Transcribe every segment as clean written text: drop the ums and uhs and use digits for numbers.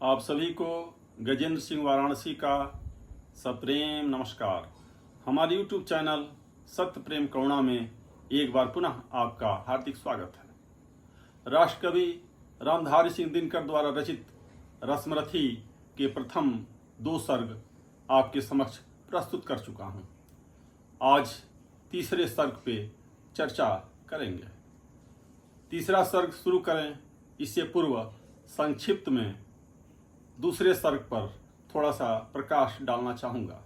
आप सभी को गजेंद्र सिंह वाराणसी का सप्रेम नमस्कार। हमारे YouTube चैनल सत्य प्रेम करुणा में एक बार पुनः आपका हार्दिक स्वागत है। राष्ट्रकवि रामधारी सिंह दिनकर द्वारा रचित रसमरथी के प्रथम 2 सर्ग आपके समक्ष प्रस्तुत कर चुका हूँ। आज तीसरे सर्ग पे चर्चा करेंगे। तीसरा सर्ग शुरू करें इससे पूर्व संक्षिप्त में दूसरे सर्ग पर थोड़ा सा प्रकाश डालना चाहूँगा।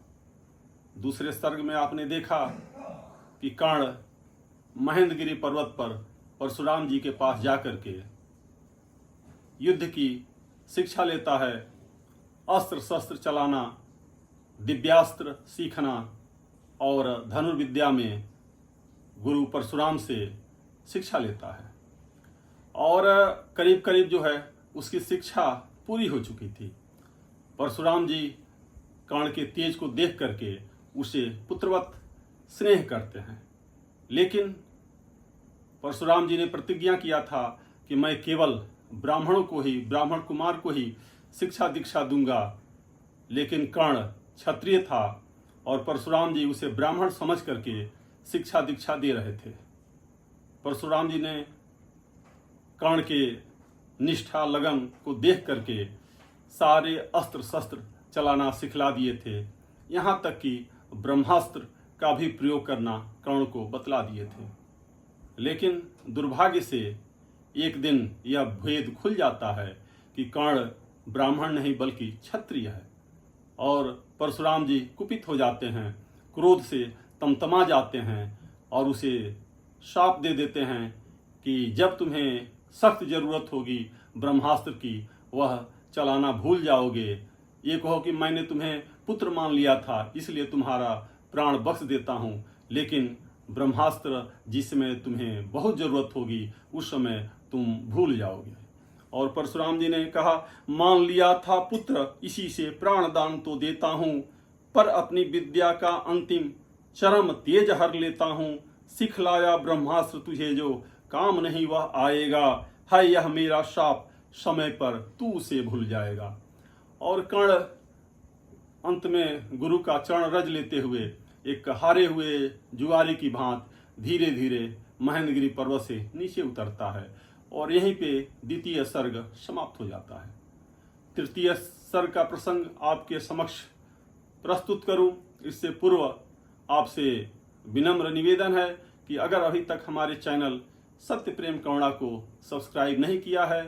दूसरे सर्ग में आपने देखा कि कर्ण महेंद्रगिरी पर्वत पर परशुराम जी के पास जाकर के युद्ध की शिक्षा लेता है, अस्त्र शस्त्र चलाना, दिव्यास्त्र सीखना और धनुर्विद्या में गुरु परशुराम से शिक्षा लेता है। और करीब करीब जो है उसकी शिक्षा पूरी हो चुकी थी। परशुराम जी कर्ण के तेज को देख करके उसे पुत्रवत स्नेह करते हैं, लेकिन परशुराम जी ने प्रतिज्ञा किया था कि मैं केवल ब्राह्मण कुमार को ही शिक्षा दीक्षा दूंगा। लेकिन कर्ण क्षत्रिय था और परशुराम जी उसे ब्राह्मण समझ करके शिक्षा दीक्षा दे रहे थे। परशुराम जी ने कर्ण के निष्ठा लगन को देख करके सारे अस्त्र शस्त्र चलाना सिखला दिए थे, यहाँ तक कि ब्रह्मास्त्र का भी प्रयोग करना कर्ण को बतला दिए थे। लेकिन दुर्भाग्य से एक दिन यह भेद खुल जाता है कि कर्ण ब्राह्मण नहीं बल्कि क्षत्रिय है और परशुराम जी कुपित हो जाते हैं, क्रोध से तमतमा जाते हैं और उसे शाप दे देते हैं कि जब तुम्हें सख्त जरूरत होगी ब्रह्मास्त्र की वह चलाना भूल जाओगे। ये कहो कि मैंने तुम्हें पुत्र मान लिया था इसलिए तुम्हारा प्राण बख्श देता हूँ, लेकिन ब्रह्मास्त्र जिस समय तुम्हें बहुत जरूरत होगी उस समय तुम भूल जाओगे। और परशुराम जी ने कहा, मान लिया था पुत्र इसी से प्राण दान तो देता हूँ, पर अपनी विद्या का अंतिम चरम तेज हर लेता हूँ। सिखलाया ब्रह्मास्त्र तुझे जो काम नहीं वह आएगा, है यह मेरा शाप समय पर तू उसे भूल जाएगा। और कर्ण अंत में गुरु का चरण रज लेते हुए एक हारे हुए जुआरी की भांत धीरे धीरे महेंद्रगिरी पर्वत से नीचे उतरता है और यहीं पे द्वितीय सर्ग समाप्त हो जाता है। तृतीय सर्ग का प्रसंग आपके समक्ष प्रस्तुत करूं इससे पूर्व आपसे विनम्र निवेदन है कि अगर अभी तक हमारे चैनल सत्य प्रेम करुणा को सब्सक्राइब नहीं किया है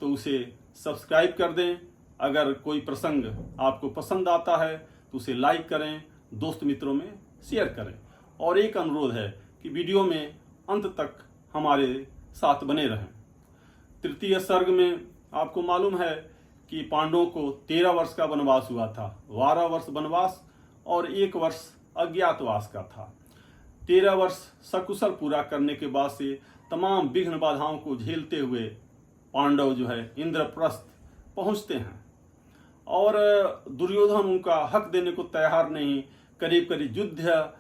तो उसे सब्सक्राइब कर दें। अगर कोई प्रसंग आपको पसंद आता है तो उसे लाइक करें, दोस्त मित्रों में शेयर करें। और एक अनुरोध है कि वीडियो में अंत तक हमारे साथ बने रहें। तृतीय सर्ग में आपको मालूम है कि पांडवों को 13 वर्ष का वनवास हुआ था, 12 वर्ष वनवास और 1 वर्ष अज्ञातवास का था। 13 वर्ष सकुशल पूरा करने के बाद से तमाम विघ्न बाधाओं को झेलते हुए पांडव जो है इंद्रप्रस्थ पहुंचते हैं और दुर्योधन उनका हक देने को तैयार नहीं। करीब करीब युद्ध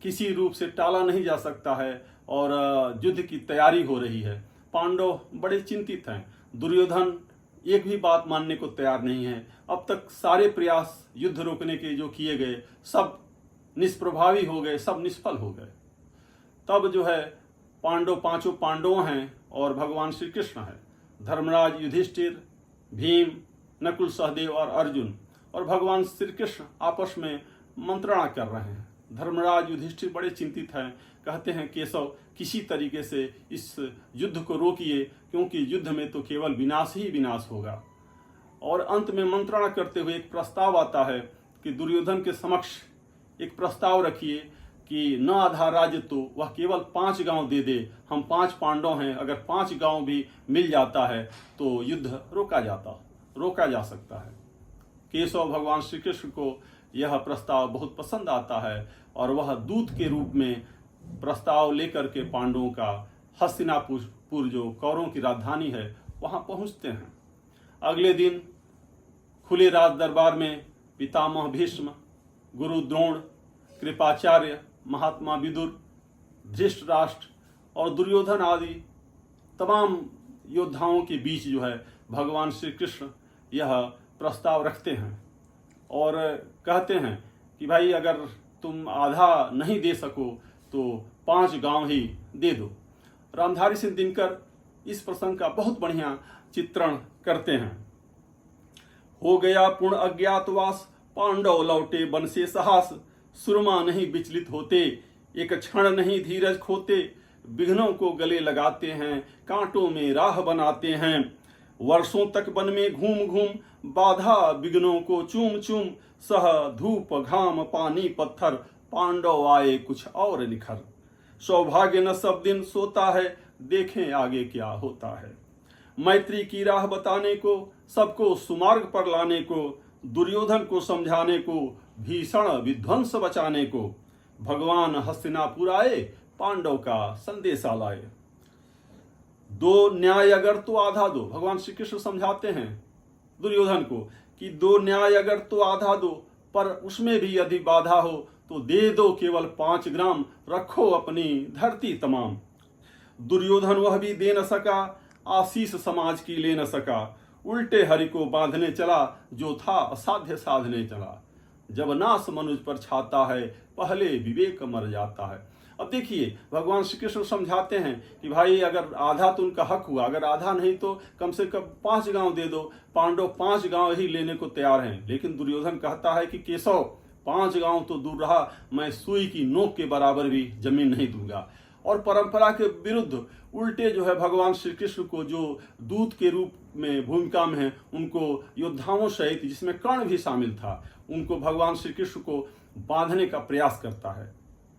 किसी रूप से टाला नहीं जा सकता है और युद्ध की तैयारी हो रही है। पांडव बड़े चिंतित हैं, दुर्योधन एक भी बात मानने को तैयार नहीं है। अब तक सारे प्रयास युद्ध रोकने के जो किए गए सब निष्प्रभावी हो गए, सब निष्फल हो गए। तब जो है पांचों पांडव हैं और भगवान श्री कृष्ण है, धर्मराज युधिष्ठिर, भीम, नकुल सहदेव और अर्जुन और भगवान श्री कृष्ण आपस में मंत्रणा कर रहे हैं। धर्मराज युधिष्ठिर बड़े चिंतित हैं, कहते हैं केशव किसी तरीके से इस युद्ध को रोकिए, क्योंकि युद्ध में तो केवल विनाश ही विनाश होगा। और अंत में मंत्रणा करते हुए एक प्रस्ताव आता है कि दुर्योधन के समक्ष एक प्रस्ताव रखिए कि न आधा राज्य तो वह केवल 5 गांव दे दे। हम 5 पांडव हैं, अगर 5 गांव भी मिल जाता है तो युद्ध रोका जा सकता है। केशव भगवान श्री कृष्ण को यह प्रस्ताव बहुत पसंद आता है और वह दूत के रूप में प्रस्ताव लेकर के पांडवों का हस्तिनापुर जो कौरवों की राजधानी है वहां पहुंचते हैं। अगले दिन खुले राज दरबार में पितामह भीष्म, गुरु द्रोण, कृपाचार्य, महात्मा विदुर, धृतराष्ट्र और दुर्योधन आदि तमाम योद्धाओं के बीच जो है भगवान श्री कृष्ण यह प्रस्ताव रखते हैं और कहते हैं कि भाई अगर तुम आधा नहीं दे सको तो 5 गांव ही दे दो। रामधारी सिंह दिनकर इस प्रसंग का बहुत बढ़िया चित्रण करते हैं। हो गया पूर्ण अज्ञातवास, पांडव लौटे वन से साहस, सुरमा नहीं विचलित होते, एक क्षण नहीं धीरज खोते, विघ्नों को गले लगाते हैं, कांटों में राह बनाते हैं, वर्षों तक वन में घूम घूम, बाधा विघ्नों को चूम चूम, सह धूप घाम पानी पत्थर, पांडव आए कुछ और निखर, सौभाग्य न सब दिन सोता है, देखें आगे क्या होता है। मैत्री की राह बताने को, सबको सुमार्ग पर लाने को, दुर्योधन को समझाने को, भीषण विध्वंस बचाने को, भगवान हस्तिनापुर आए, पांडव का संदेशा लाए। दो न्याय अगर तो आधा दो, भगवान श्री कृष्ण समझाते हैं दुर्योधन को कि 2 न्याय अगर तो आधा दो, पर उसमें भी यदि बाधा हो तो दे दो केवल 5 ग्राम, रखो अपनी धरती तमाम। दुर्योधन वह भी दे न सका, आशीष समाज की ले न सका, उल्टे हरि को बांधने चला, जो था असाध्य साधने चला। जब नास मनुज पर छाता है, पहले विवेक मर जाता है। अब देखिए भगवान श्री कृष्ण समझाते हैं कि भाई अगर आधा तो उनका हक हुआ, अगर आधा नहीं तो कम से कम 5 गांव दे दो। पांडव 5 गांव ही लेने को तैयार हैं, लेकिन दुर्योधन कहता है कि केशव 5 गांव तो दूर रहा, मैं सुई की नोक के बराबर भी जमीन नहीं दूंगा। और परंपरा के विरुद्ध उल्टे जो है भगवान श्री कृष्ण को जो दूत के रूप में भूमिका में है, उनको योद्धाओं सहित जिसमें कर्ण भी शामिल था, उनको भगवान श्री कृष्ण को बांधने का प्रयास करता है।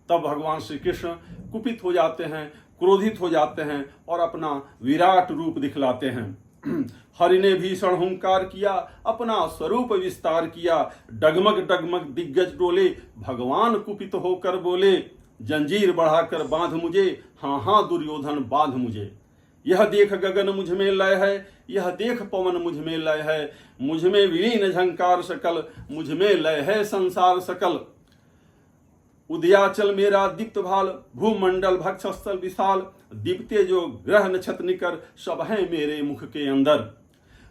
तब भगवान श्री कृष्ण कुपित हो जाते हैं, क्रोधित हो जाते हैं और अपना विराट रूप दिखलाते हैं। हरि ने भीषण हुंकार किया, अपना स्वरूप विस्तार किया, डगमग डगमग दिग्गज डोले, भगवान कुपित होकर बोले, जंजीर बढ़ाकर बांध मुझे, हाँ हाँ दुर्योधन बांध मुझे। यह देख गगन मुझ में लय है, यह देख पवन मुझ में लय है, मुझ में विलीन झंकार सकल, मुझ में लय है संसार सकल। उदयाचल मेरा दीप्त भाल, भूमंडल भक्षस्थल विशाल, दीप्ते जो ग्रह नक्षत्र निकर, सब है मेरे मुख के अंदर।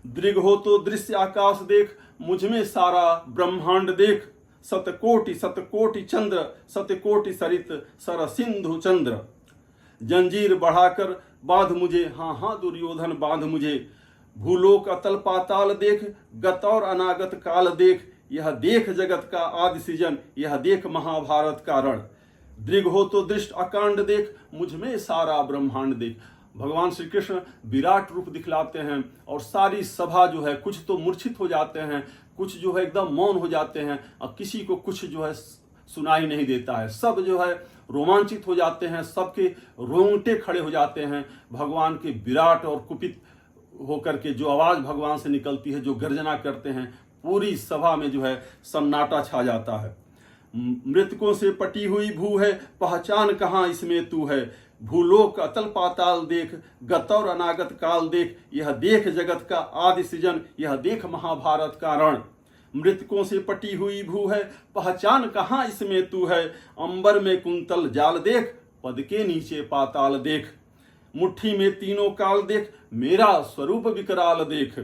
दृग हो तो दृश्य आकाश देख, मुझ में सारा ब्रह्मांड देख, शतकोटि चंद्र, शतकोटि सरित सर सिंधु चंद्र। जंजीर बढ़ाकर बांध मुझे, हाँ हाँ दुर्योधन बांध मुझे। भूलोक अतल पाताल देख, गत और अनागत काल देख, यह देख जगत का आदि सृजन, यह देख महाभारत का रण। दृग हो तो दृष्ट अकांड देख, मुझ में सारा ब्रह्मांड देख। भगवान श्री कृष्ण विराट रूप दिखलाते हैं और सारी सभा जो है कुछ तो मूर्छित हो जाते हैं, कुछ जो है एकदम मौन हो जाते हैं और किसी को कुछ जो है सुनाई नहीं देता है। सब जो है रोमांचित हो जाते हैं, सबके रोंगटे खड़े हो जाते हैं। भगवान के विराट और कुपित होकर के जो आवाज भगवान से निकलती है, जो गर्जना करते हैं, पूरी सभा में जो है सन्नाटा छा जाता है। मृतकों से पटी हुई भू है, पहचान कहाँ इसमें तू है। भूलोक अतल पाताल देख, गत और अनागत काल देख, यह देख जगत का आदि सृजन, यह देख महाभारत का रण। मृतकों से पटी हुई भू है, पहचान कहाँ इसमें तू है। अंबर में कुंतल जाल देख, पद के नीचे पाताल देख। मुट्ठी में तीनों काल देख, मेरा स्वरूप विकराल देख।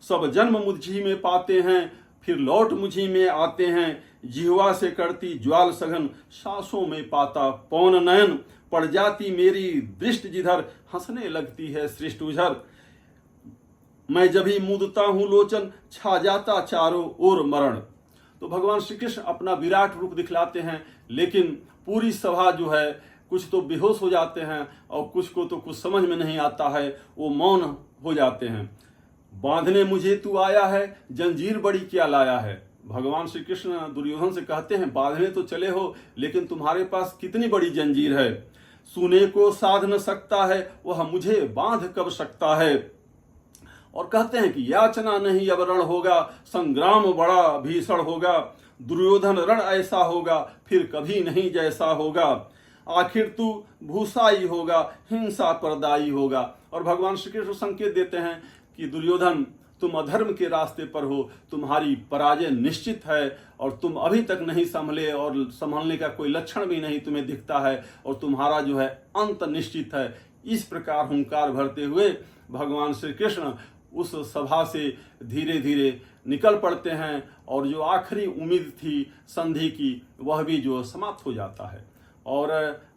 सब जन्म मुझी में पाते हैं, फिर लौट मुझी में आते हैं। जिह्वा से करती ज्वाल सघन, सांसों में पाता पौन नयन। पड़ जाती मेरी दृष्ट जिधर, हंसने लगती है सृष्ट उधर। मैं जब ही मूदता हूं लोचन, छा जाता चारों ओर मरण। तो भगवान श्री कृष्ण अपना विराट रूप दिखलाते हैं, लेकिन पूरी सभा जो है कुछ तो बेहोश हो जाते हैं और कुछ को तो कुछ समझ में नहीं आता है, वो मौन हो जाते हैं। बांधने मुझे तू आया है, जंजीर बड़ी क्या लाया है। भगवान श्री कृष्ण दुर्योधन से कहते हैं, बांधने तो चले हो, लेकिन तुम्हारे पास कितनी बड़ी जंजीर है। सुने को साध न सकता है, वह मुझे बांध कब सकता है। और कहते हैं कि याचना नहीं अब रण होगा, संग्राम बड़ा भीषण होगा। दुर्योधन रण ऐसा होगा, फिर कभी नहीं जैसा होगा। आखिर तू भूसाई होगा, हिंसा परदाई होगा। और भगवान श्री कृष्ण संकेत देते हैं कि दुर्योधन तुम अधर्म के रास्ते पर हो, तुम्हारी पराजय निश्चित है और तुम अभी तक नहीं संभले और संभलने का कोई लक्षण भी नहीं तुम्हें दिखता है और तुम्हारा जो है अंत निश्चित है। इस प्रकार हुंकार भरते हुए भगवान श्री कृष्ण उस सभा से धीरे धीरे निकल पड़ते हैं और जो आखिरी उम्मीद थी संधि की वह भी जो समाप्त हो जाता है। और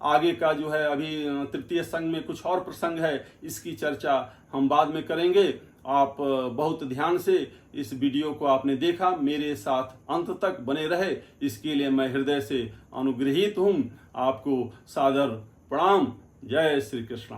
आगे का जो है अभी तृतीय संघ में कुछ और प्रसंग है, इसकी चर्चा हम बाद में करेंगे। आप बहुत ध्यान से इस वीडियो को आपने देखा, मेरे साथ अंत तक बने रहे, इसके लिए मैं हृदय से अनुग्रहित हूँ। आपको सादर प्रणाम। जय श्री कृष्ण।